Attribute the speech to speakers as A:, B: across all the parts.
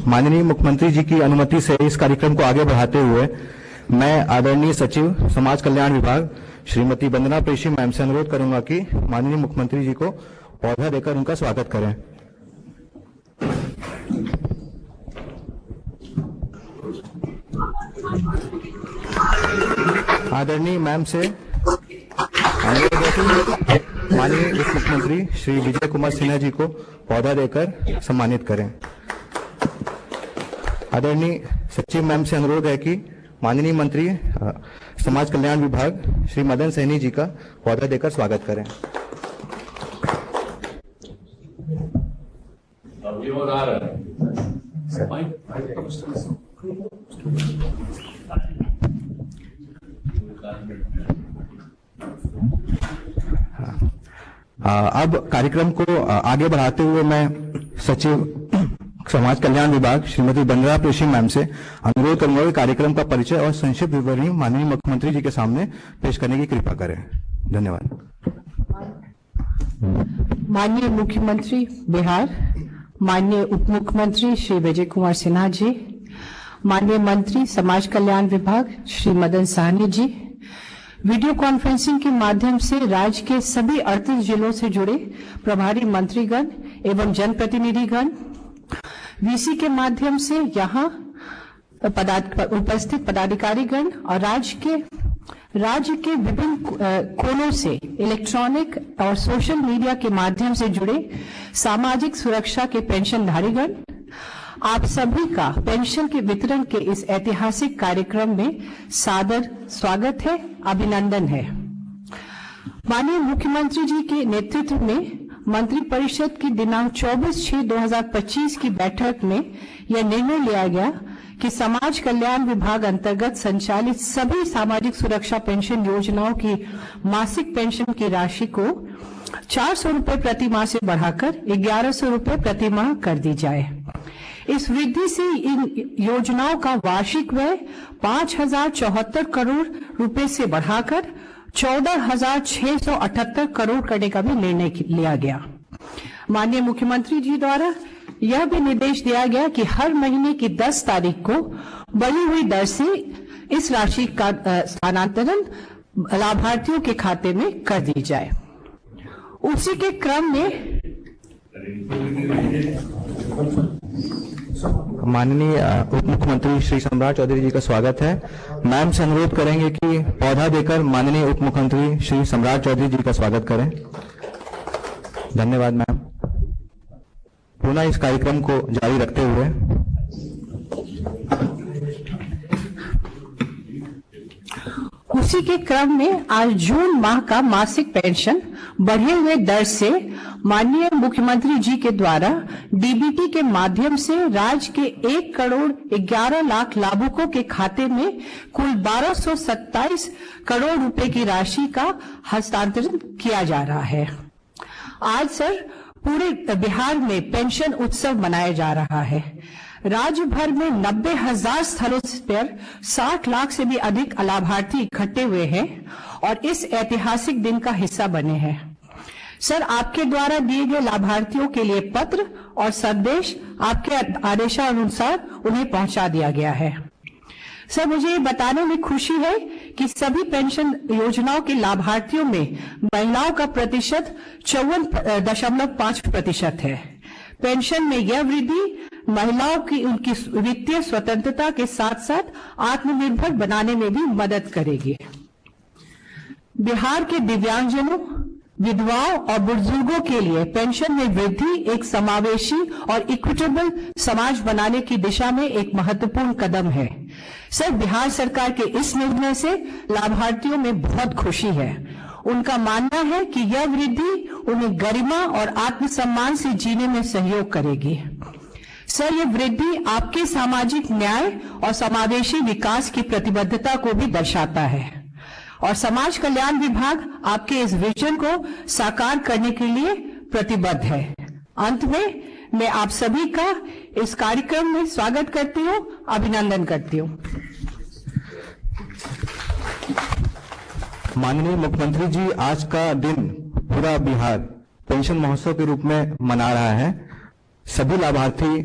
A: माननीय मुख्यमंत्री जी की अनुमति से इस कार्यक्रम को आगे बढ़ाते हुए मैं आदरणीय सचिव समाज कल्याण विभाग श्रीमती वंदना प्रेषी मैम से अनुरोध करूंगा कि माननीय मुख्यमंत्री जी को पौधा देकर उनका स्वागत करें। आदरणीय मैम से अनुरोध है कि माननीय उप मुख्यमंत्री श्री विजय कुमार सिन्हा जी को पौधा देकर सम्मानित करें। आदरणीय सचिव मैम से अनुरोध है कि माननीय मंत्री समाज कल्याण विभाग श्री मदन सैनी जी का पौधा देकर स्वागत करें। अब कार्यक्रम को आगे बढ़ाते हुए मैं सचिव समाज कल्याण विभाग श्रीमती वंदना प्रेषी मैम से अनुरोध करूंगा कि कार्यक्रम का परिचय और संक्षिप्त विवरणी माननीय मुख्यमंत्री जी के सामने पेश करने की कृपा करें। धन्यवाद।
B: माननीय मुख्यमंत्री बिहार, माननीय उप मुख्यमंत्री श्री विजय कुमार सिन्हा जी, माननीय मंत्री समाज कल्याण विभाग श्री मदन साहनी जी, वीडियो कॉन्फ्रेंसिंग के माध्यम से राज्य के सभी 38 जिलों से जुड़े प्रभारी मंत्रीगण एवं जनप्रतिनिधिगण, वीसी के माध्यम से यहाँ उपस्थित पदाधिकारीगण और राज्य के विभिन्न कोनों से इलेक्ट्रॉनिक और सोशल मीडिया के माध्यम से जुड़े सामाजिक सुरक्षा के पेंशनधारीगण, आप सभी का पेंशन के वितरण के इस ऐतिहासिक कार्यक्रम में सादर स्वागत है, अभिनंदन है। माननीय मुख्यमंत्री जी के नेतृत्व में मंत्रिपरिषद की दिनांक 24/6/2025 की बैठक में यह निर्णय लिया गया कि समाज कल्याण विभाग अंतर्गत संचालित सभी सामाजिक सुरक्षा पेंशन योजनाओं की मासिक पेंशन की राशि को 400 रुपए प्रति माह से बढ़ाकर 1100 रुपए प्रति माह कर दी जाए। इस वृद्धि से इन योजनाओं का वार्षिक व्यय 5,074 करोड़ रुपए से बढ़ाकर 14,678 करोड़ करने का भी निर्णय लिया गया। माननीय मुख्यमंत्री जी द्वारा यह भी निर्देश दिया गया कि हर महीने की 10 तारीख को बढ़ी हुई दर से इस राशि का स्थानांतरण लाभार्थियों के खाते में कर दी जाए। उसी के क्रम में
A: माननीय उप मुख्यमंत्री श्री सम्राट चौधरी जी का स्वागत है। मैम से अनुरोध करेंगे कि पौधा देकर माननीय उप मुख्यमंत्री श्री सम्राट चौधरी जी का स्वागत करें। धन्यवाद मैम। पुनः इस कार्यक्रम को जारी रखते हुए
B: उसी के क्रम में आज जून माह का मासिक पेंशन बढ़े हुए दर से माननीय मुख्यमंत्री जी के द्वारा डीबीटी के माध्यम से राज्य के 1,11,00,000 लाभुकों के खाते में कुल 1,227 करोड़ रुपए की राशि का हस्तांतरण किया जा रहा है। आज सर पूरे बिहार में पेंशन उत्सव मनाया जा रहा है। राज्य भर में 90,000 स्थलों पर 60 लाख से भी अधिक लाभार्थी इकट्ठे हुए हैं और इस ऐतिहासिक दिन का हिस्सा बने हैं। सर, आपके द्वारा दिए गए लाभार्थियों के लिए पत्र और संदेश आपके आदेशानुसार उन्हें पहुंचा दिया गया है। सर, मुझे ये बताने में खुशी है कि सभी पेंशन योजनाओं के लाभार्थियों में महिलाओं का प्रतिशत 54.5% है। पेंशन में यह वृद्धि महिलाओं की उनकी वित्तीय स्वतंत्रता के साथ साथ आत्मनिर्भर बनाने में भी मदद करेगी। बिहार के दिव्यांगजनों, विधवाओं और बुजुर्गों के लिए पेंशन में वृद्धि एक समावेशी और इक्विटेबल समाज बनाने की दिशा में एक महत्वपूर्ण कदम है। सर, बिहार सरकार के इस निर्णय से लाभार्थियों में बहुत खुशी है। उनका मानना है कि यह वृद्धि उन्हें गरिमा और आत्मसम्मान से जीने में सहयोग करेगी। सर, यह वृद्धि आपके सामाजिक न्याय और समावेशी विकास की प्रतिबद्धता को भी दर्शाता है और समाज कल्याण विभाग आपके इस विजन को साकार करने के लिए प्रतिबद्ध है। अंत में मैं आप सभी का इस कार्यक्रम में स्वागत करती हूँ, अभिनंदन करती हूँ।
A: माननीय मुख्यमंत्री जी, आज का दिन पूरा बिहार पेंशन महोत्सव के रूप में मना रहा है। सभी लाभार्थी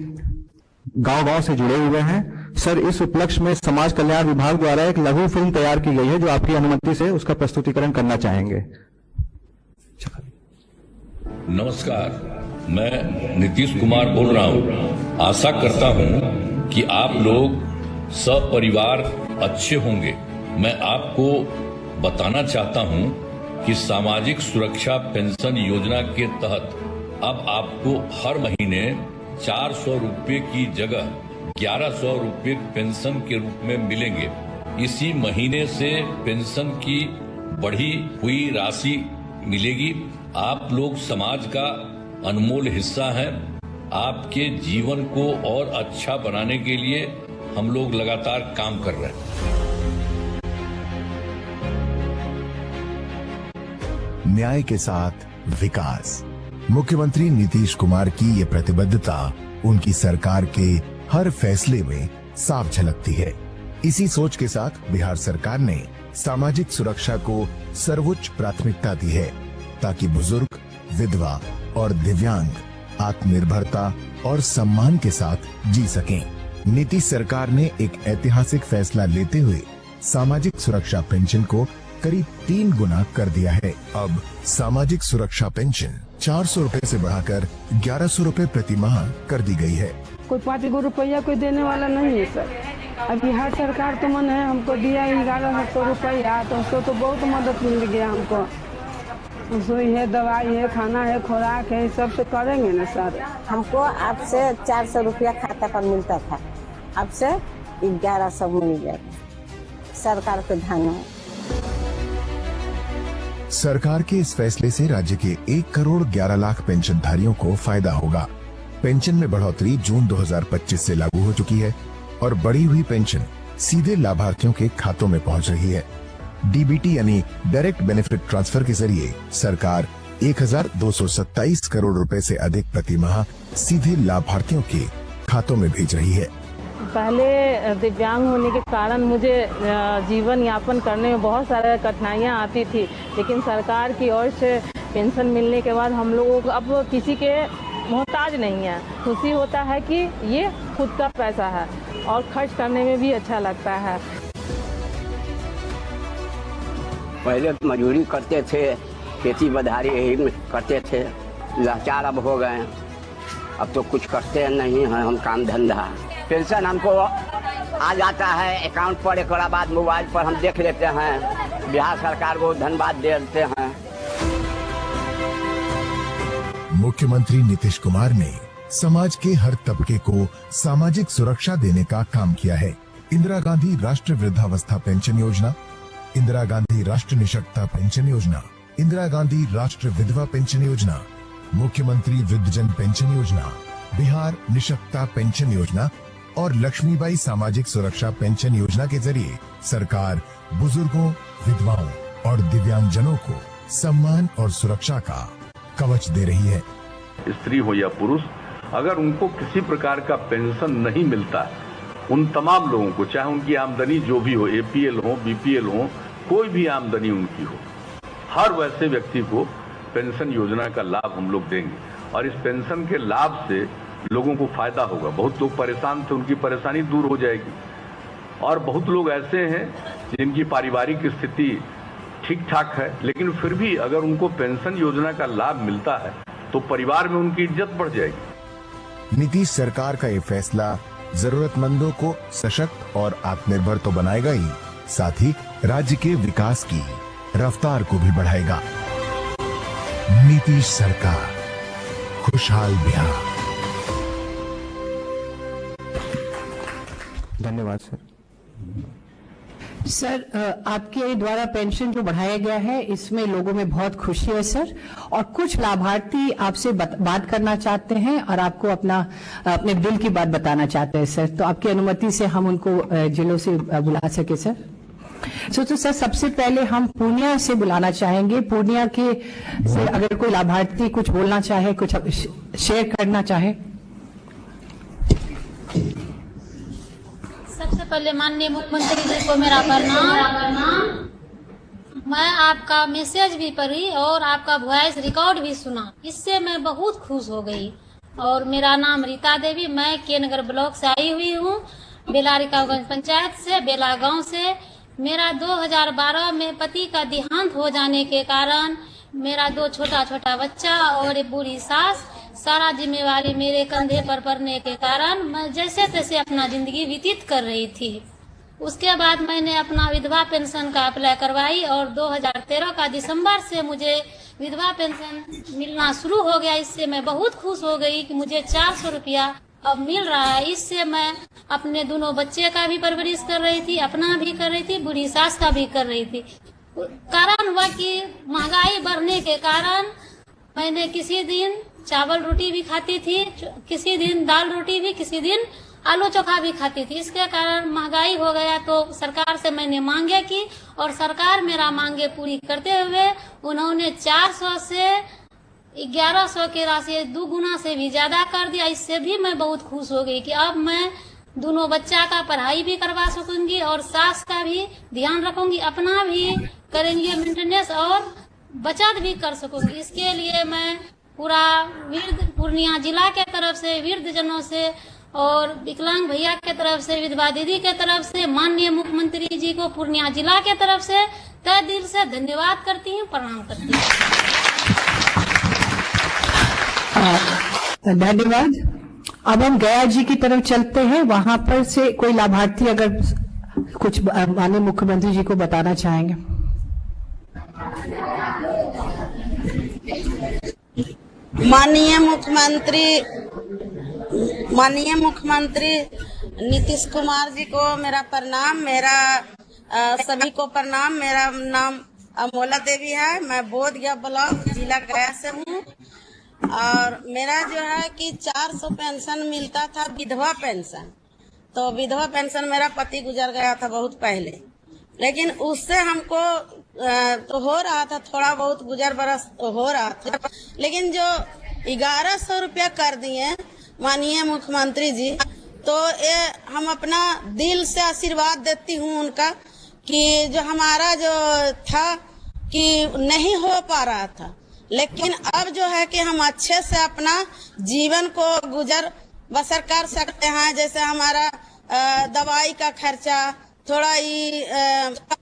A: गांव-गांव से जुड़े हुए हैं। सर, इस उपलक्ष्य में समाज कल्याण विभाग द्वारा एक लघु फिल्म तैयार की गई है, जो आपकी अनुमति से उसका प्रस्तुतिकरण करना चाहेंगे।
C: नमस्कार, मैं नीतीश कुमार बोल रहा हूं। आशा करता हूं कि आप लोग सपरिवार अच्छे होंगे। मैं आपको बताना चाहता हूं कि सामाजिक सुरक्षा पेंशन योजना के तहत अब आपको हर महीने 400 रुपये की जगह 1100 रुपये पेंशन के रूप में मिलेंगे। इसी महीने से पेंशन की बढ़ी हुई राशि मिलेगी। आप लोग समाज का अनमोल हिस्सा हैं। आपके जीवन को और अच्छा बनाने के लिए हम लोग लगातार काम कर रहे हैं।
D: न्याय के साथ विकास। मुख्यमंत्री नीतीश कुमार की ये प्रतिबद्धता उनकी सरकार के हर फैसले में साफ झलकती है। इसी सोच के साथ बिहार सरकार ने सामाजिक सुरक्षा को सर्वोच्च प्राथमिकता दी है, ताकि बुजुर्ग, विधवा और दिव्यांग आत्मनिर्भरता और सम्मान के साथ जी सकें। नीतीश सरकार ने एक ऐतिहासिक फैसला लेते हुए सामाजिक सुरक्षा पेंशन को करीब 3 गुना कर दिया है। अब सामाजिक सुरक्षा पेंशन 400 रुपए से बढ़ाकर 1100 रुपए प्रति माह कर दी गई है।
E: कोई 5 रुपया कोई देने वाला नहीं है सर। अब बिहार सरकार तो मन है हमको दिया 1100 रुपया, तो उसको तो बहुत मदद मिल गया हमको। सुई है, दवाई है, खाना है, खुराक है, सब तो करेंगे ना सर।
F: हमको आपसे 400 रुपया खाता पर मिलता था, अब से 1100 मिल गया। सरकार को धन्यवाद।
D: सरकार के इस फैसले से राज्य के 1 करोड़ 11 लाख पेंशनधारियों को फायदा होगा। पेंशन में बढ़ोतरी जून 2025 से लागू हो चुकी है और बढ़ी हुई पेंशन सीधे लाभार्थियों के खातों में पहुंच रही है। डीबीटी यानी डायरेक्ट बेनिफिट ट्रांसफर के जरिए सरकार 1227 करोड़ रुपए से अधिक प्रति माह सीधे लाभार्थियों के खातों में भेज रही है।
G: पहले दिव्यांग होने के कारण मुझे जीवन यापन करने में बहुत सारे कठिनाइयां आती थी, लेकिन सरकार की ओर से पेंशन मिलने के बाद हम लोगों को अब किसी के मोहताज नहीं है। खुशी होता है कि ये खुद का पैसा है और खर्च करने में भी अच्छा लगता है।
H: पहले मजदूरी करते थे, खेती बधारी यही में करते थे, लाचार अब हो गए। अब तो कुछ करते नहीं हैं हम काम धंधा। पेंशन हमको आ जाता है अकाउंट पर, एक बाद मोबाइल पर हम देख लेते हैं। बिहार सरकार को धन्यवाद देते हैं।
D: मुख्यमंत्री नीतीश कुमार ने समाज के हर तबके को सामाजिक सुरक्षा देने का काम किया है। इंदिरा गांधी राष्ट्रीय वृद्धावस्था पेंशन योजना, इंदिरा गांधी राष्ट्रीय निशक्तता पेंशन योजना, इंदिरा गांधी राष्ट्रीय विधवा पेंशन योजना, मुख्यमंत्री वृद्धजन पेंशन योजना, बिहार निशक्तता पेंशन योजना और लक्ष्मीबाई सामाजिक सुरक्षा पेंशन योजना के जरिए सरकार बुजुर्गों, विधवाओं और दिव्यांगजनों को सम्मान और सुरक्षा का कवच दे रही है।
I: स्त्री हो या पुरुष, अगर उनको किसी प्रकार का पेंशन नहीं मिलता, उन तमाम लोगों को, चाहे उनकी आमदनी जो भी हो, एपीएल हो, बीपीएल हो, कोई भी आमदनी उनकी हो, हर वैसे व्यक्ति को पेंशन योजना का लाभ हम लोग देंगे। और इस पेंशन के लाभ से लोगों को फायदा होगा। बहुत लोग परेशान थे, उनकी परेशानी दूर हो जाएगी। और बहुत लोग ऐसे हैं जिनकी पारिवारिक स्थिति ठीक ठाक है, लेकिन फिर भी अगर उनको पेंशन योजना का लाभ मिलता है तो परिवार में उनकी इज्जत बढ़ जाएगी।
D: नीतीश सरकार का ये फैसला जरूरतमंदों को सशक्त और आत्मनिर्भर तो बनाएगा ही, साथ ही राज्य के विकास की रफ्तार को भी बढ़ाएगा। नीतीश सरकार, खुशहाल बिहार।
A: धन्यवाद सर।
B: सर, आपके द्वारा पेंशन जो बढ़ाया गया है, इसमें लोगों में बहुत खुशी है सर। और कुछ लाभार्थी आपसे बात करना चाहते हैं और आपको अपने दिल की बात बताना चाहते हैं सर। तो आपकी अनुमति से हम उनको जिलों से बुला सके सर। तो सर, सबसे पहले हम पूर्णिया से बुलाना चाहेंगे। पूर्णिया के से अगर कोई लाभार्थी कुछ बोलना चाहे, कुछ शेयर करना चाहे।
J: सबसे पहले माननीय मुख्यमंत्री जी को मेरा प्रणाम। मैं आपका मैसेज भी पढ़ी और आपका वॉइस रिकॉर्ड भी सुना, इससे मैं बहुत खुश हो गई। और मेरा नाम रीता देवी, मैं के नगर ब्लॉक से आई हुई हूँ, बेलारिकागंज पंचायत से, बेला गांव से। मेरा 2012 में पति का देहांत हो जाने के कारण मेरा 2 छोटा छोटा बच्चा और एक बूढ़ी सास, सारा जिम्मेवारी मेरे कंधे पर पड़ने के कारण मैं जैसे तैसे अपना जिंदगी व्यतीत कर रही थी। उसके बाद मैंने अपना विधवा पेंशन का अप्लाई करवाई और 2013 का दिसंबर से मुझे विधवा पेंशन मिलना शुरू हो गया। इससे मैं बहुत खुश हो गई कि मुझे 400 रुपया अब मिल रहा है। इससे मैं अपने दोनों बच्चे का भी परवरिश कर रही थी, अपना भी कर रही थी, बूढ़ी सास का भी कर रही थी। कारण हुआ कि महंगाई बढ़ने के कारण मैंने किसी दिन चावल रोटी भी खाती थी, किसी दिन दाल रोटी भी, किसी दिन आलू चोखा भी खाती थी। इसके कारण महंगाई हो गया तो सरकार से मैंने मांगे की और सरकार मेरा मांगे पूरी करते हुए उन्होंने 400 से 1100 की राशि 2 गुना से भी ज्यादा कर दिया। इससे भी मैं बहुत खुश हो गई कि अब मैं दोनों बच्चा का पढ़ाई भी करवा सकूंगी और सास का भी ध्यान रखूंगी, अपना भी करेंगे मेंटेनेंस और बचत भी कर सकूंगी। इसके लिए मैं पूरा पूर्णिया जिला के तरफ से, वृद्ध जनों से और विकलांग भैया के तरफ से, विधवा दीदी के तरफ से, माननीय मुख्यमंत्री जी को पूर्णिया जिला के तरफ से तहे दिल से धन्यवाद करती हूँ, प्रणाम करती हूँ।
B: धन्यवाद। अब हम गया जी की तरफ चलते हैं। वहां पर से कोई लाभार्थी अगर कुछ माननीय मुख्यमंत्री जी को बताना चाहेंगे।
K: माननीय मुख्यमंत्री नीतीश कुमार जी को मेरा प्रणाम, मेरा सभी को प्रणाम। मेरा नाम अमोला देवी है, मैं बोधगया ब्लॉक जिला गया से हूँ और मेरा जो है कि 400 पेंशन मिलता था, विधवा पेंशन। तो विधवा पेंशन मेरा पति गुजर गया था बहुत पहले, लेकिन उससे हमको तो हो रहा था, थोड़ा बहुत गुजर बरस हो रहा था, लेकिन जो 1100 रुपया कर दिए माननीय मुख्यमंत्री जी, तो ये हम अपना दिल से आशीर्वाद देती हूँ उनका कि जो हमारा जो था कि नहीं हो पा रहा था, लेकिन अब जो है कि हम अच्छे से अपना जीवन को गुजर बसर कर सकते हैं। जैसे हमारा दवाई का खर्चा, थोड़ा ये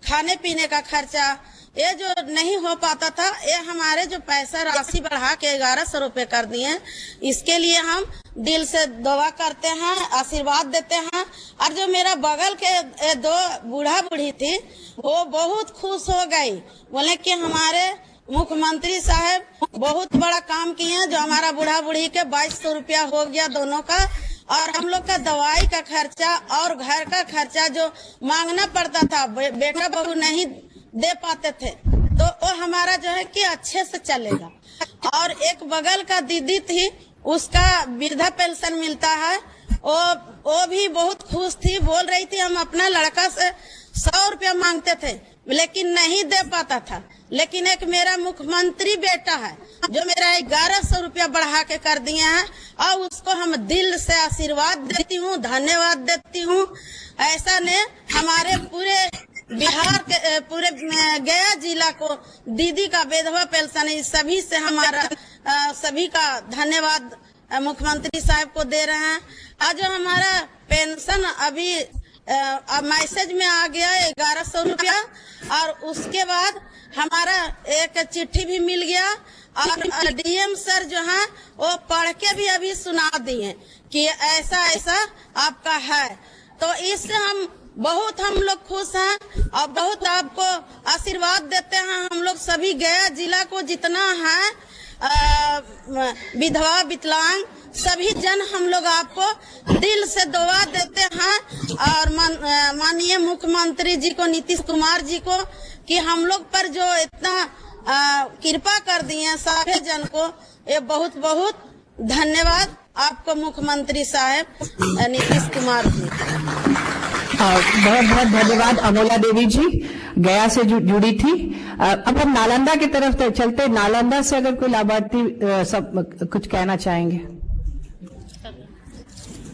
K: खाने पीने का खर्चा, ये जो नहीं हो पाता था, ये हमारे जो पैसा राशि बढ़ा के 1100 रुपए कर दिए, इसके लिए हम दिल से दुआ करते हैं, आशीर्वाद देते हैं। और जो मेरा बगल के 2 बूढ़ा बूढ़ी थी, वो बहुत खुश हो गई, बोले कि हमारे मुख्यमंत्री साहब बहुत बड़ा काम किए हैं, जो हमारा बूढ़ा बूढ़ी के 2200 रुपया हो गया दोनों का, और हम लोग का दवाई का खर्चा और घर का खर्चा जो मांगना पड़ता था, बेटा बहू नहीं दे पाते थे, तो वो हमारा जो है कि अच्छे से चलेगा। और एक बगल का दीदी थी, उसका वृद्धा पेंशन मिलता है, वो भी बहुत खुश थी, बोल रही थी हम अपना लड़का से 100 रुपया मांगते थे लेकिन नहीं दे पाता था, लेकिन एक मेरा मुख्यमंत्री बेटा है जो मेरा 1100 रुपया बढ़ा के कर दिए हैं, और उसको हम दिल से आशीर्वाद देती हूँ, धन्यवाद देती हूँ। ऐसा ने हमारे पूरे बिहार के पूरे गया जिला को दीदी का विधवा पेंशन, इस सभी से हमारा सभी का धन्यवाद मुख्यमंत्री साहब को दे रहे हैं। आज जो हमारा पेंशन अभी मैसेज में आ गया 1100 रुपया, और उसके बाद हमारा एक चिट्ठी भी मिल गया, और डीएम सर जो है वो पढ़ के भी अभी सुना दिए कि ऐसा ऐसा आपका है। तो इससे हम लोग खुश हैं और बहुत आपको आशीर्वाद देते हैं। हम लोग सभी गया जिला को जितना है विधवा विकलांग सभी जन हम लोग आपको दिल से दुआ देते हैं, और माननीय मुख्यमंत्री जी को, नीतीश कुमार जी को, कि हम लोग पर जो इतना कृपा कर दिए सारे जन को, ये बहुत बहुत धन्यवाद आपको मुख्यमंत्री साहब नीतीश कुमार जी।
B: बहुत बहुत धन्यवाद अमोला देवी जी, गया से जुड़ी थी। अब हम नालंदा की तरफ चलते। नालंदा से अगर कोई लाभार्थी सब कुछ कहना चाहेंगे।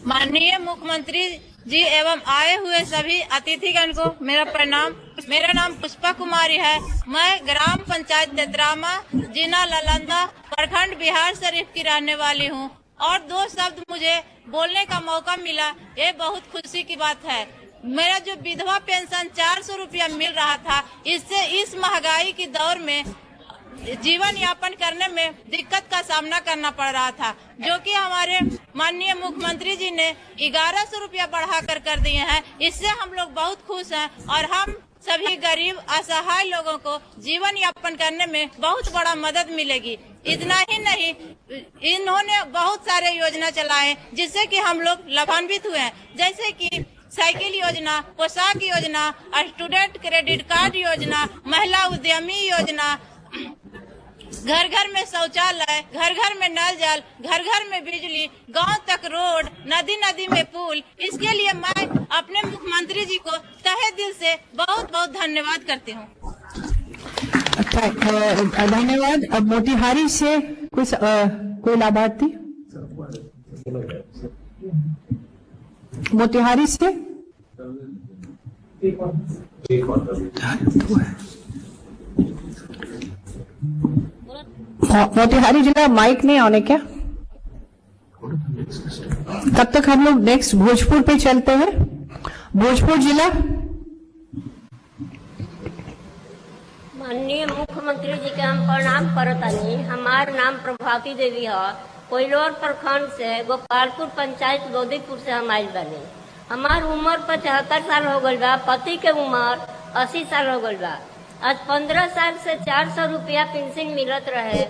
G: माननीय मुख्यमंत्री जी एवं आए हुए सभी अतिथिगण को मेरा प्रणाम। मेरा नाम पुष्पा कुमारी है। मैं ग्राम पंचायत तेतरामा, जिला नालंदा, प्रखंड बिहार शरीफ की रहने वाली हूँ
L: और 2 शब्द मुझे बोलने का मौका मिला, ये बहुत खुशी की बात है। मेरा जो विधवा पेंशन 400 रुपया मिल रहा था, इससे इस महंगाई की दौर में जीवन यापन करने में दिक्कत का सामना करना पड़ रहा था, जो कि हमारे माननीय मुख्यमंत्री जी ने 1100 रुपया बढ़ाकर कर दिए हैं। इससे हम लोग बहुत खुश हैं और हम सभी गरीब असहाय लोगों को जीवन यापन करने में बहुत बड़ा मदद मिलेगी। इतना ही नहीं, इन्होंने बहुत सारे योजना चलाए जिससे कि हम लोग लाभान्वित हुए हैं, जैसे कि साइकिल योजना, पोशाक योजना, स्टूडेंट क्रेडिट कार्ड योजना, महिला उद्यमी योजना, घर घर में शौचालय, घर घर में नल जल, घर घर में बिजली, गांव तक रोड, नदी नदी में पुल। इसके लिए मैं अपने मुख्यमंत्री जी को तहे दिल से बहुत बहुत धन्यवाद करती हूँ।
B: धन्यवाद। अब मोतिहारी से कोई लाभार्थी, मोतिहारी से मोतिहारी जिला माइक नहीं आने क्या? तब तक हम लोग नेक्स्ट भोजपुर पे चलते हैं। भोजपुर जिला।
M: माननीय मुख्यमंत्री जी के हम प्रणाम करतानी। हमार नाम प्रभावती देवी है। कोइलोर प्रखंड से गोपालपुर पंचायत गोदीपुर से हम आयल बने। हमार उम्र 75 साल हो गई बा, पति के उम्र 80 साल हो गई बा। आज 15 साल से 400 रुपया पेंशन मिलत रहे,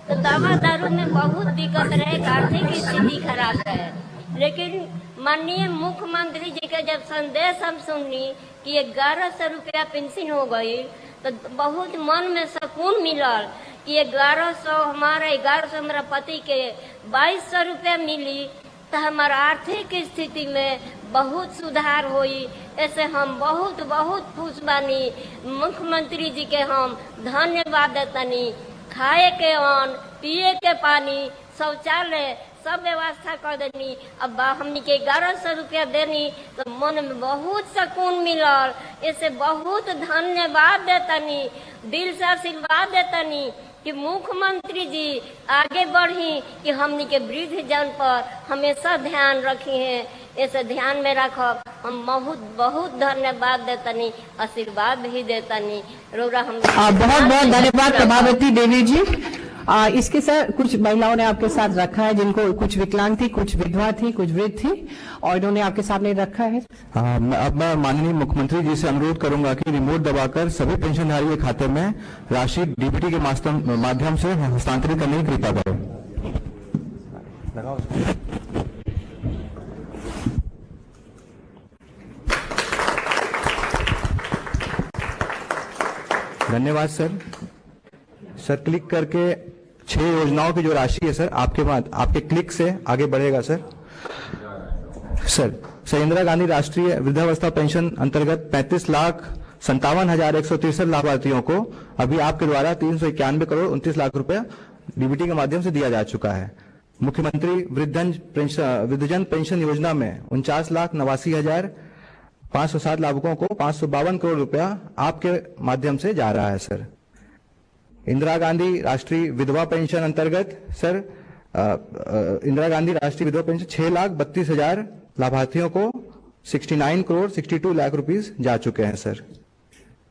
M: तो दवा दारू में बहुत दिक्कत रहे, आर्थिक स्थिति खराब है। लेकिन माननीय मुख्यमंत्री जी के जब संदेश हम सुनी कि 1100 रुपया पेंशन हो गई, तो बहुत मन में सुकून मिलल कि 1100 हमारा 1100 हमारा पति के 2200 रुपया मिली, तो हमारा आर्थिक स्थिति में बहुत सुधार हुई। ऐसे हम बहुत बहुत खुश बानी। मुख्यमंत्री जी के हम धन्यवाद देतनी। खाए के अन्न, पिए के पानी, शौचालय सब व्यवस्था कर देनी। अब हमनी के 1100 रुपया देनी तो मन में बहुत सुकून मिलल। ऐसे बहुत धन्यवाद देतनी, दिल से आशीर्वाद देतनी कि मुख्यमंत्री जी आगे बढ़ी, कि हमनी के वृद्ध जन पर हमेशा ध्यान रखी है। ऐसे ध्यान में रखब। हम बहुत बहुत धन्यवाद देतनी, आशीर्वाद भी देतनी। रोरा हम
B: बहुत बहुत धन्यवाद प्रभावती देवी जी। इसके साथ कुछ महिलाओं ने आपके साथ रखा है, जिनको कुछ विकलांग थी, कुछ विधवा थी, कुछ वृद्ध थी, और इन्होंने आपके सामने रखा है।
A: अब मैं माननीय मुख्यमंत्री जी से अनुरोध करूंगा कि रिमोट दबाकर सभी पेंशनधारियों के खाते में राशि डीबीटी के माध्यम से हस्तांतरित करने की कृपा करें। धन्यवाद सर। सर क्लिक करके 6 योजनाओं की जो राशि है सर आपके बाद आपके क्लिक से आगे बढ़ेगा सर। सर इंदिरा गांधी राष्ट्रीय वृद्धावस्था पेंशन अंतर्गत 35,57,163 लाभार्थियों को अभी आपके द्वारा 391 करोड़ 29 लाख रुपया डीबीटी के माध्यम से दिया जा चुका है। मुख्यमंत्री वृद्धजन पेंशन योजना में 49,89,507 लाभुकों को 552 करोड़ रुपया आपके माध्यम से जा रहा है सर। इंदिरा गांधी राष्ट्रीय विधवा पेंशन अंतर्गत सर इंदिरा गांधी राष्ट्रीय विधवा पेंशन 6,32,000 लाभार्थियों को 69 करोड़ 62 लाख रुपीस जा चुके हैं सर।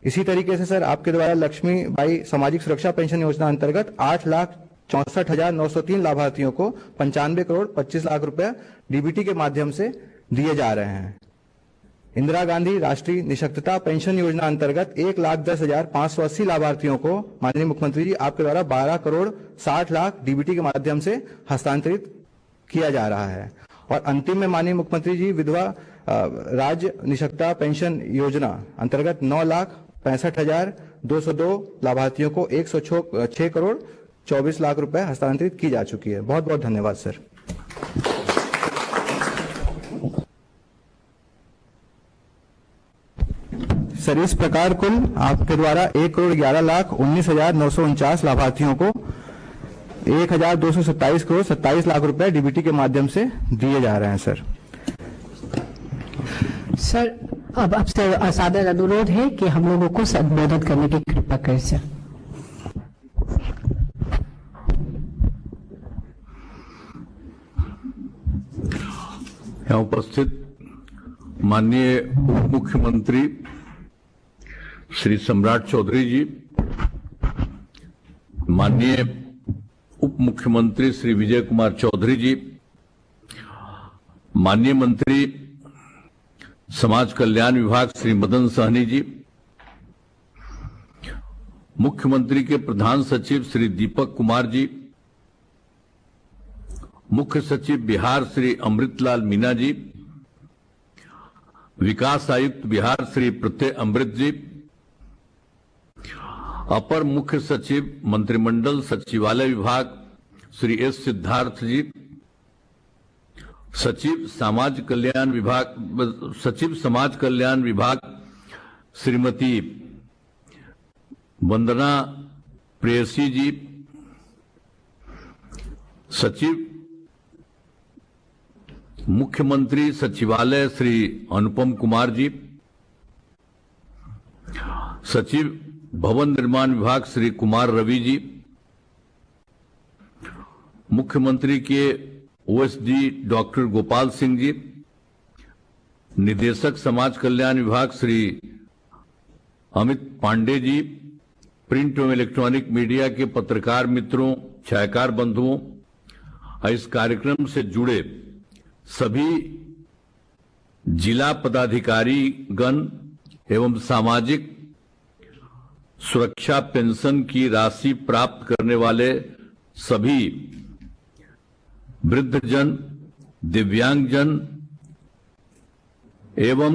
A: इसी तरीके से सर आपके द्वारा लक्ष्मी बाई सामाजिक सुरक्षा पेंशन योजना अंतर्गत 8,64,903 लाभार्थियों को 95 करोड़ 25 लाख रुपया डीबीटी के माध्यम से दिए जा रहे हैं। इंदिरा गांधी राष्ट्रीय निशक्तता पेंशन योजना अंतर्गत 1,10,580 लाभार्थियों को माननीय मुख्यमंत्री जी आपके द्वारा 12 करोड़ 60 लाख डीबीटी के माध्यम से हस्तांतरित किया जा रहा है। और अंतिम में माननीय मुख्यमंत्री जी विधवा राज्य निशक्तता पेंशन योजना अंतर्गत 9,65,202 लाभार्थियों को 106 करोड़ 24 लाख रुपए हस्तांतरित की जा चुकी है। बहुत बहुत धन्यवाद सर। सर इस प्रकार कुल आपके द्वारा 1,11,19,949 लाभार्थियों को 1,227 करोड़ 27 लाख रुपए डीबीटी के माध्यम से दिए जा रहे हैं सर।
B: सर अब आपसे सादर अनुरोध है कि हम लोगों को संबोधित करने की कृपा करें सर।
C: यहाँ उपस्थित माननीय उप मुख्यमंत्री श्री सम्राट चौधरी जी, माननीय उप मुख्यमंत्री श्री विजय कुमार चौधरी जी, माननीय मंत्री समाज कल्याण विभाग श्री मदन सहनी जी, मुख्यमंत्री के प्रधान सचिव श्री दीपक कुमार जी, मुख्य सचिव बिहार श्री अमृतलाल मीना जी, विकास आयुक्त बिहार श्री प्रत्यय अमृत जी, अपर मुख्य सचिव मंत्रिमंडल सचिवालय विभाग श्री एस सिद्धार्थ जी, सचिव समाज कल्याण विभाग श्रीमती वंदना प्रेयसी जी, सचिव मुख्यमंत्री सचिवालय श्री अनुपम कुमार जी, सचिव भवन निर्माण विभाग श्री कुमार रवि जी, मुख्यमंत्री के ओएसडी डॉक्टर गोपाल सिंह जी, निदेशक समाज कल्याण विभाग श्री अमित पांडे जी, प्रिंट एवं इलेक्ट्रॉनिक मीडिया के पत्रकार मित्रों, छायाकार बंधुओं, इस कार्यक्रम से जुड़े सभी जिला पदाधिकारी गण एवं सामाजिक सुरक्षा पेंशन की राशि प्राप्त करने वाले सभी वृद्धजन, दिव्यांगजन एवं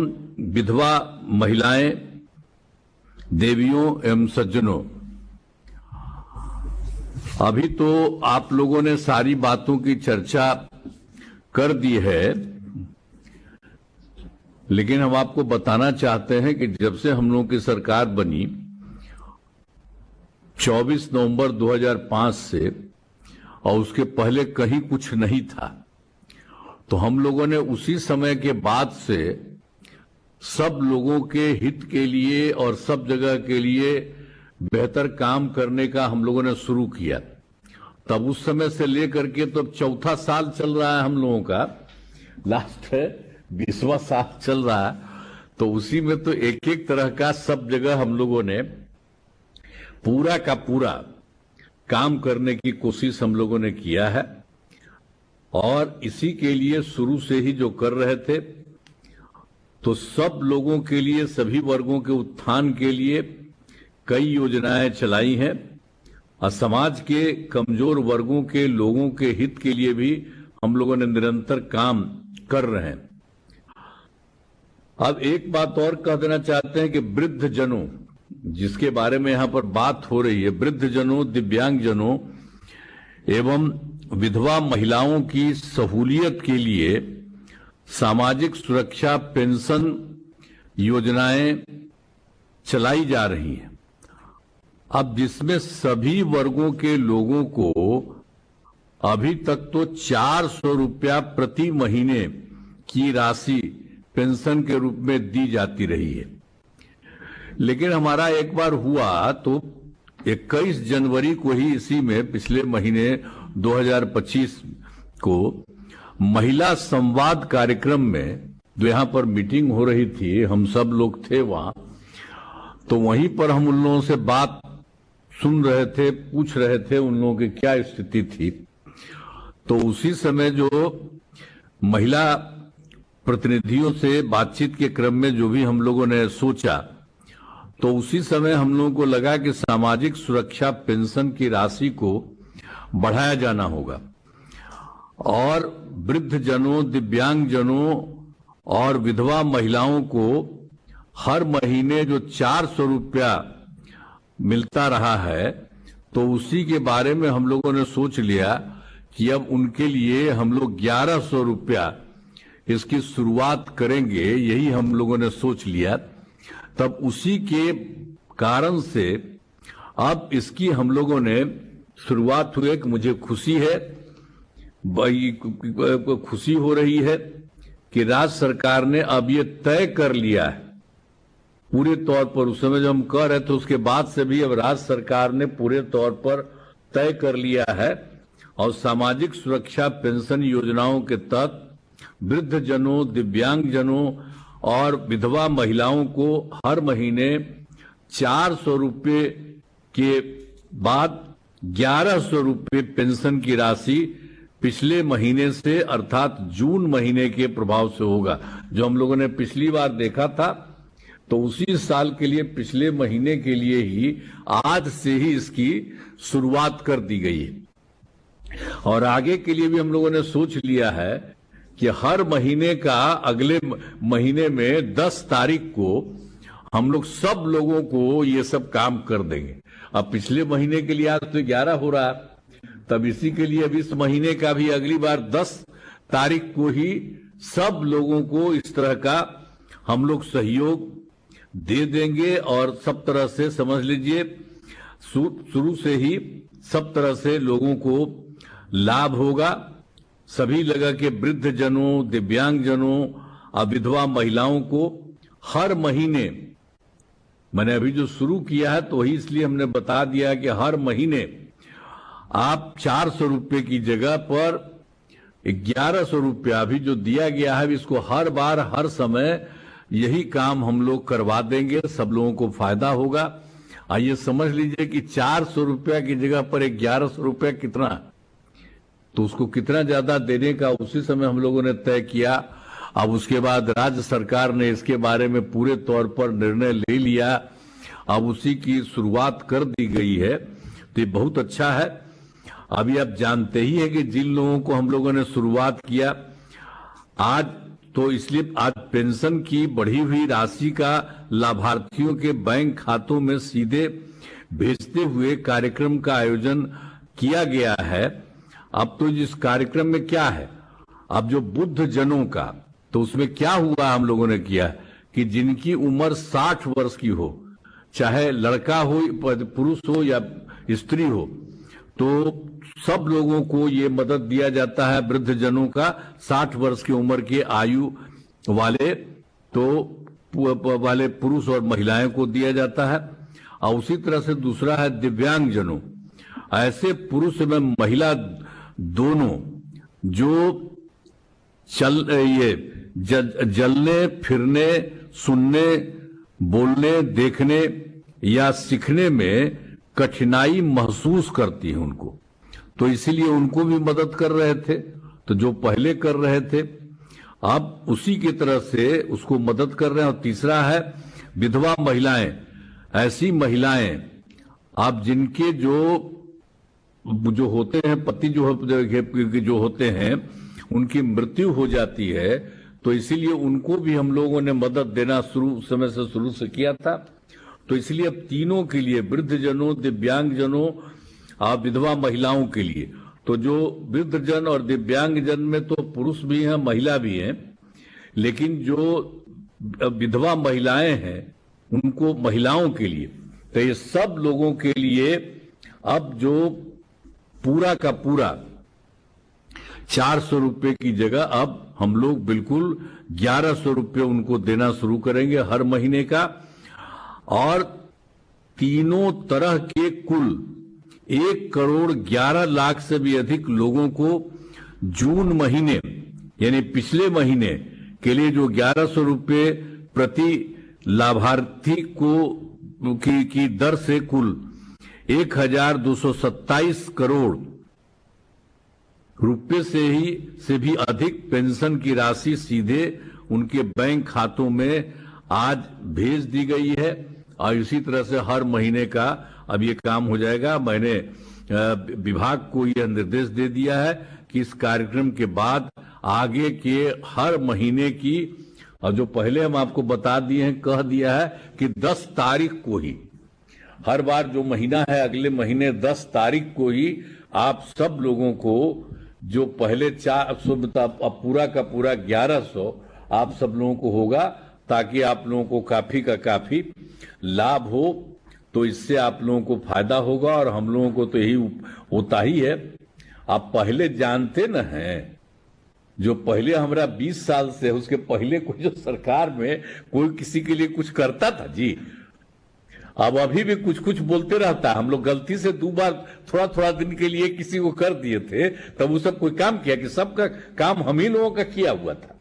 C: विधवा महिलाएं, देवियों एवं सज्जनों, अभी तो आप लोगों ने सारी बातों की चर्चा कर दी है, लेकिन हम आपको बताना चाहते हैं कि जब से हम लोगों की सरकार बनी 24 नवंबर 2005 से, और उसके पहले कहीं कुछ नहीं था, तो हम लोगों ने उसी समय के बाद से सब लोगों के हित के लिए और सब जगह के लिए बेहतर काम करने का हम लोगों ने शुरू किया। तब उस समय से लेकर के तो अब चौथा साल चल रहा है हम लोगों का, लास्ट 20वां साल चल रहा है, तो उसी में तो एक एक तरह का सब जगह हम लोगों ने पूरा का पूरा काम करने की कोशिश हम लोगों ने किया है। और इसी के लिए शुरू से ही जो कर रहे थे, तो सब लोगों के लिए, सभी वर्गों के उत्थान के लिए कई योजनाएं चलाई हैं, और समाज के कमजोर वर्गों के लोगों के हित के लिए भी हम लोगों ने निरंतर काम कर रहे हैं। अब एक बात और कह देना चाहते हैं कि वृद्धजनों, जिसके बारे में यहां पर बात हो रही है, वृद्धजनों, दिव्यांगजनों एवं विधवा महिलाओं की सहूलियत के लिए सामाजिक सुरक्षा पेंशन योजनाएं चलाई जा रही हैं। अब जिसमें सभी वर्गों के लोगों को अभी तक तो 400 रुपया प्रति महीने की राशि पेंशन के रूप में दी जाती रही है, लेकिन हमारा एक बार हुआ तो 21 जनवरी को ही, इसी में पिछले महीने 2025 को महिला संवाद कार्यक्रम में, जो यहां पर मीटिंग हो रही थी, हम सब लोग थे वहां, तो वहीं पर हम उन लोगों से बात सुन रहे थे, पूछ रहे थे उन लोगों की क्या स्थिति थी। तो उसी समय जो महिला प्रतिनिधियों से बातचीत के क्रम में जो भी हम लोगों ने सोचा, तो उसी समय हम लोगों को लगा कि सामाजिक सुरक्षा पेंशन की राशि को बढ़ाया जाना होगा और वृद्धजनों, दिव्यांगजनों और विधवा महिलाओं को हर महीने जो 400 रुपया मिलता रहा है, तो उसी के बारे में हम लोगों ने सोच लिया कि अब उनके लिए हम लोग 1100 रुपया इसकी शुरुआत करेंगे। यही हम लोगों ने सोच लिया। तब उसी के कारण से अब इसकी हम लोगों ने शुरुआत हुई कि मुझे खुशी है, खुशी हो रही है कि राज्य सरकार ने अब ये तय कर लिया है पूरे तौर पर। उस समय जब हम कह रहे थे उसके बाद से भी अब राज्य सरकार ने पूरे तौर पर तय कर लिया है और सामाजिक सुरक्षा पेंशन योजनाओं के तहत वृद्ध जनों, दिव्यांग जनों और विधवा महिलाओं को हर महीने 400 रुपये के बाद 1100 रुपये पेंशन की राशि पिछले महीने से अर्थात जून महीने के प्रभाव से होगा। जो हम लोगों ने पिछली बार देखा था तो उसी साल के लिए पिछले महीने के लिए ही आज से ही इसकी शुरुआत कर दी गई है और आगे के लिए भी हम लोगों ने सोच लिया है कि हर महीने का अगले महीने में 10 तारीख को हम लोग सब लोगों को ये सब काम कर देंगे। अब पिछले महीने के लिए आज तो 11 हो रहा है, तब इसी के लिए अब इस महीने का भी अगली बार 10 तारीख को ही सब लोगों को इस तरह का हम लोग सहयोग दे देंगे और सब तरह से समझ लीजिए शुरू से ही सब तरह से लोगों को लाभ होगा। सभी लगा के वृद्ध जनों, दिव्यांग जनों और विधवा महिलाओं को हर महीने, मैंने अभी जो शुरू किया है तो वही इसलिए हमने बता दिया कि हर महीने आप 400 रुपये की जगह पर 1100 रुपया भी जो दिया गया है इसको हर बार हर समय यही काम हम लोग करवा देंगे, सब लोगों को फायदा होगा। आइए समझ लीजिए कि 400 रुपया की जगह पर 1100 रुपया कितना, तो उसको कितना ज्यादा देने का उसी समय हम लोगों ने तय किया। अब उसके बाद राज्य सरकार ने इसके बारे में पूरे तौर पर निर्णय ले लिया, अब उसी की शुरुआत कर दी गई है, तो ये बहुत अच्छा है। अभी आप जानते ही है कि जिन लोगों को हम लोगों ने शुरुआत किया आज, तो इसलिए आज पेंशन की बढ़ी हुई राशि का लाभार्थियों के बैंक खातों में सीधे भेजते हुए कार्यक्रम का आयोजन किया गया है। अब तो इस कार्यक्रम में क्या है, अब जो वृद्ध जनों का, तो उसमें क्या हुआ हम लोगों ने किया कि जिनकी उम्र 60 वर्ष की हो, चाहे लड़का हो, पुरुष हो या स्त्री हो, तो सब लोगों को ये मदद दिया जाता है। वृद्ध जनों का 60 वर्ष की उम्र के आयु वाले वाले पुरुष और महिलाएं को दिया जाता है। और उसी तरह से दूसरा है दिव्यांग जनों, ऐसे पुरुष एवं महिला दोनों जो जलने, फिरने, सुनने, बोलने, देखने या सीखने में कठिनाई महसूस करती है उनको, तो इसीलिए उनको भी मदद कर रहे थे। तो जो पहले कर रहे थे अब उसी की तरह से उसको मदद कर रहे हैं। और तीसरा है विधवा महिलाएं, ऐसी महिलाएं आप जिनके जो होते हैं पति जो होते हैं उनकी मृत्यु हो जाती है, तो इसीलिए उनको भी हम लोगों ने मदद देना शुरू से किया था। तो इसलिए अब तीनों के लिए, वृद्ध जनों, दिव्यांग जनों और विधवा महिलाओं के लिए, तो जो वृद्ध जन और दिव्यांग जन में तो पुरुष भी हैं, महिला भी हैं, लेकिन जो विधवा महिलाएं हैं उनको, महिलाओं के लिए, तो ये सब लोगों के लिए अब जो पूरा का पूरा 400 रुपये की जगह अब हम लोग बिल्कुल 1100 रुपये उनको देना शुरू करेंगे हर महीने का। और तीनों तरह के कुल 1,11,00,000 से भी अधिक लोगों को जून महीने यानी पिछले महीने के लिए जो 1100 रुपये प्रति लाभार्थी को की दर से कुल 1,227 करोड़ रुपए से भी अधिक पेंशन की राशि सीधे उनके बैंक खातों में आज भेज दी गई है। और इसी तरह से हर महीने का अब ये काम हो जाएगा। मैंने विभाग को यह निर्देश दे दिया है कि इस कार्यक्रम के बाद आगे के हर महीने की, और जो पहले हम आपको बता दिए हैं, कह दिया है कि 10 तारीख को ही, हर बार जो महीना है अगले महीने 10 तारीख को ही आप सब लोगों को जो पहले 400 अब पूरा का पूरा 1100 आप सब लोगों को होगा, ताकि आप लोगों को काफी का काफी लाभ हो। तो इससे आप लोगों को फायदा होगा और हम लोगों को तो यही होता ही है। आप पहले जानते न हैं, जो पहले हमारा 20 साल से, उसके पहले कोई जो सरकार में कोई किसी के लिए कुछ करता था जी। अब अभी भी कुछ कुछ बोलते रहता है। हम लोग गलती से 2 बार थोड़ा थोड़ा दिन के लिए किसी को कर दिए थे, तब उसने कोई काम किया कि सबका काम हम ही लोगों का किया हुआ था,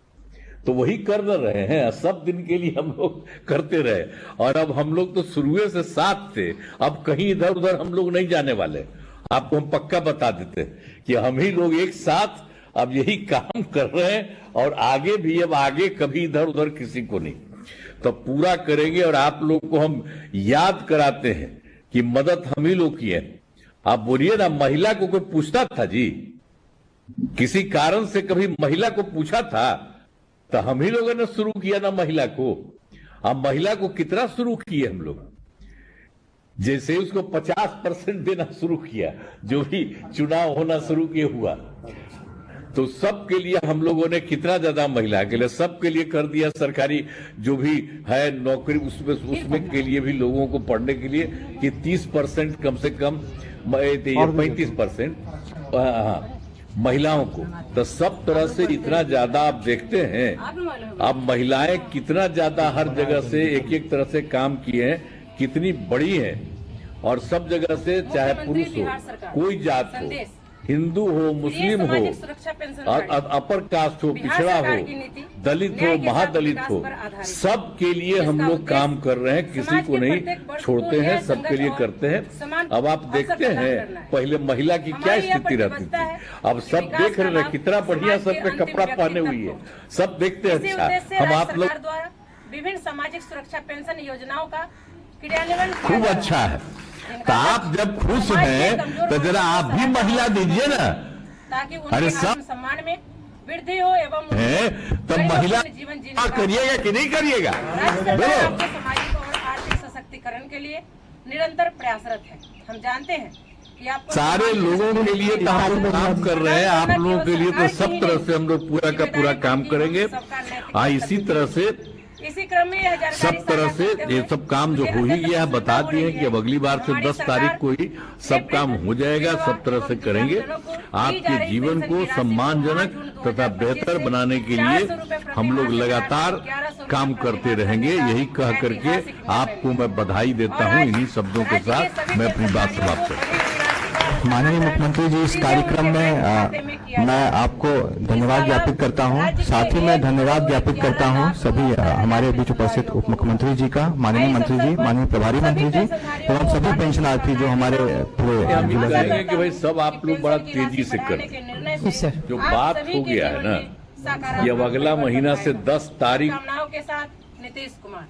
C: तो वही कर रहे हैं। सब दिन के लिए हम लोग करते रहे, और अब हम लोग तो शुरू से साथ थे, अब कहीं इधर उधर हम लोग नहीं जाने वाले। आपको हम पक्का बता देते कि हम ही लोग एक साथ अब यही काम कर रहे हैं, और आगे भी, अब आगे कभी इधर उधर किसी को नहीं, तो पूरा करेंगे। और आप लोग को हम याद कराते हैं कि मदद हम ही लोग की है। आप बोलिए ना, महिला को कोई पूछता था जी? किसी कारण से कभी महिला को पूछा था? तो हम ही लोगों ने शुरू किया ना महिला को। अब महिला को कितना शुरू किए हम लोग, जैसे उसको 50% देना शुरू किया, जो भी चुनाव होना शुरू किए हुआ, तो सबके लिए हम लोगों ने कितना ज्यादा महिला के लिए सबके लिए कर दिया। सरकारी जो भी है नौकरी, उसमें के लिए भी लोगों को पढ़ने के लिए कि 30% कम से कम, 35% महिलाओं को। तो सब तरह से इतना ज्यादा आप देखते हैं, अब महिलाएं कितना ज्यादा हर जगह से एक एक तरह से काम किए हैं, कितनी बड़ी हैं, और सब जगह से, चाहे पुरुष हो, कोई जात हो, हिंदू हो, मुस्लिम हो, अपर कास्ट हो, पिछड़ा हो, दलित हो, महादलित हो, सबके लिए हम लोग काम कर रहे हैं, किसी को नहीं छोड़ते हैं, सबके लिए करते हैं। अब आप देखते हैं पहले महिला की क्या स्थिति रहती थी, अब सब देख रहे हैं कितना बढ़िया सबके कपड़ा पहने हुई है, सब देखते हैं। अच्छा, हम आप लोग
N: विभिन्न सामाजिक सुरक्षा पेंशन योजनाओं का क्रियान्वयन
C: खूब अच्छा है। तो आप जब खुश हैं तो जरा आप भी महिला दीजिए ना,
N: ताकि उनके सम्मान में वृद्धि हो एवं
C: तो महिला करिएगा कि नहीं करिएगा?
N: आपके सामाजिक और आर्थिक सशक्तिकरण के लिए निरंतर प्रयासरत है। हम जानते हैं कि आप
C: सारे लोगों के लिए तो हम काम कर रहे हैं, आप लोगों के लिए तो सब तरह से हम लोग पूरा का पूरा काम करेंगे। इसी तरह से
N: इसी क्रम में यह
C: सब तरह से ये सब काम जो हो ही गया है, बता दिए कि अब अगली बार से 10 तारीख को ही सब काम हो जाएगा, सब तरह से करेंगे। आपके जीवन को सम्मानजनक तथा बेहतर बनाने के लिए हम लोग लगातार काम करते रहेंगे। यही कह करके आपको मैं बधाई देता हूँ। इन्हीं शब्दों के साथ मैं अपनी बात समाप्त करता हूँ।
A: माननीय मुख्यमंत्री जी, इस कार्यक्रम में मैं आपको धन्यवाद ज्ञापित करता हूं। साथ ही मैं धन्यवाद ज्ञापित करता हूं सभी हमारे बीच उपस्थित उप मुख्यमंत्री जी का, माननीय मंत्री जी, माननीय प्रभारी मंत्री जी एवं सभी पेंशनार्थी जो हमारे पूरे
C: कहेंगे कि भाई सब आप लोग बड़ा तेजी से करें। जो बात हो गया है ना, ये अब अगला महीना से 10 तारीख
N: के साथ नीतीश कुमार।